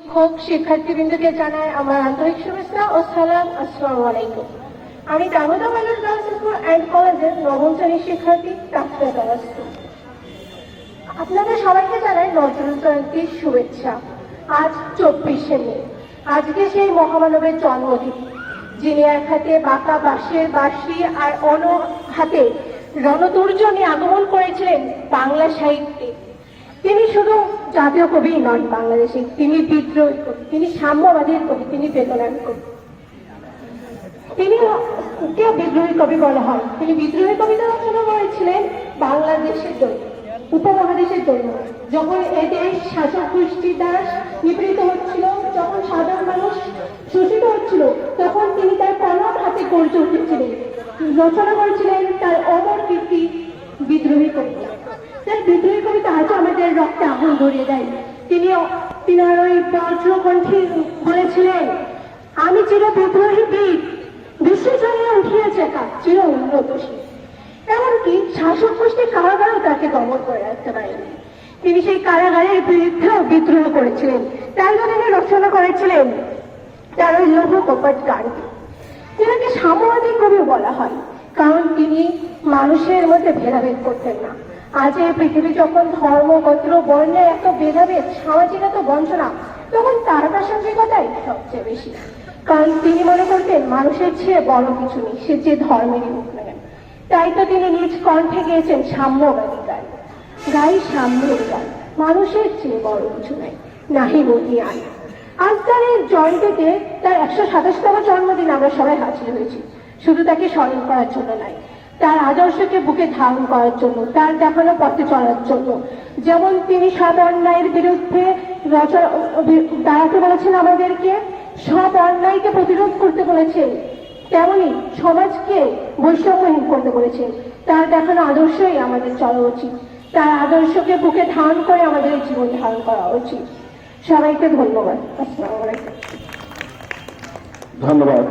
শিক্ষক শিক্ষার্থীবৃন্দকে জানাই আমার আন্তরিক শুভেচ্ছা ও সালাম। আসসালামু আলাইকুম। আমি দামোদর বাজার গার্লস স্কুল অ্যান্ড কলেজের নবম শ্রেণীর শিক্ষার্থী তাফসিয়া তাবাসসুম। আপনাদের সবাইকে জানাই নজরুল জয়ন্তীর শুভেচ্ছা। আজ 24শে মে, আজকে সেই মহামানবের জন্মদিন, যিনি এক হাতে বাঁকা বাঁশের বাঁশি আর অন্য হাতে রণতুর্য নিয়ে আগমন করেছিলেন বাংলা সাহিত্যে। তিনি শুধু জাতীয় কবি নন বাংলাদেশে, তিনি বিদ্রোহী কবি, তিনি সাম্যবাদীর কবি, তিনি বেদনার কবি। তিনি কে বিদ্রোহী কবি বলা হয়? তিনি বিদ্রোহী কবিতা রচনা করেছিলেন বাংলাদেশের জন্য, উপমহাদেশের জন্য। যখন এদেশ শাসক গোষ্ঠীর দ্বারা নিপীড়িত হচ্ছিল, যখন সাধারণ মানুষ শোষিত হচ্ছিল, তখন তিনি তার প্রণব হাতে গর্জে উঠেছিলেন, রচনা করেছিলেন তার অমর কীর্তি বিদ্রোহী কবিতা। তার বিদ্রোহী কবিতা আজও আমাদের রক্তে আগুন ধরিয়ে দেয়। তিনার ওই বজ্রকণ্ঠী বলেছিলেন, আমি চির বিদ্রোহী বীর, বিশ্বজনীয় উঠিয়েছে কাজ চির উন্নতশীল। এমনকি শাসক গোষ্ঠীর কারাগারেও তাকে দমন করে রাখতে পারেনি। তিনি সেই কারাগারের বিরুদ্ধেও বিদ্রোহ করেছিলেন। তাই তিনি রচনা করেছিলেন তার ওই লৌহ কপট গানটি। তিনাকে সাম্যবাদী কবি বলা হয়, কারণ তিনি মানুষের মধ্যে ভেদাভেদ করতেন না। আজ এই পৃথিবী যখন ধর্ম, গোত্র, বর্ণের এত ভেদাভেদ, সামাজিক এত বঞ্চনা, তখন তার প্রাসঙ্গিকতাই সবচেয়ে বেশি। কারণ তিনি মনে করতেন মানুষের চেয়ে বড় কিছু নেই, সে যে ধর্মেরই হোক না কেন। তাই তো তিনি নিজ কণ্ঠে গিয়েছেন সাম্যবাদী গান, গাই সাম্যের গান, মানুষের চেয়ে বড় কিছু নাই, নাহি মহিয়ান। আজ তার এই জয়ন্তীতে, তার 127তম জন্মদিন আমরা সবাই হাজির হয়েছি, শুধু তাকে স্মরণ করার জন্য নয়, তার আদর্শকে বুকে ধারণ করার জন্য, তার দেখানো পথে চলার জন্য। যেমন তিনি সব অন্যায়ের বিরুদ্ধে দাঁড়াতে বলেছেন আমাদেরকে, সব অন্যায়কে প্রতিরোধ করতে বলেছেন, তেমনি সমাজকে বৈষম্যহীন করতে বলেছেন। তার দেখানো আদর্শই আমাদের চলা উচিত, তার আদর্শকে বুকে ধারণ করে আমাদের এই জীবন ধারণ করা উচিত। সবাইকে ধন্যবাদ। আসসালামু আলাইকুম। ধন্যবাদ।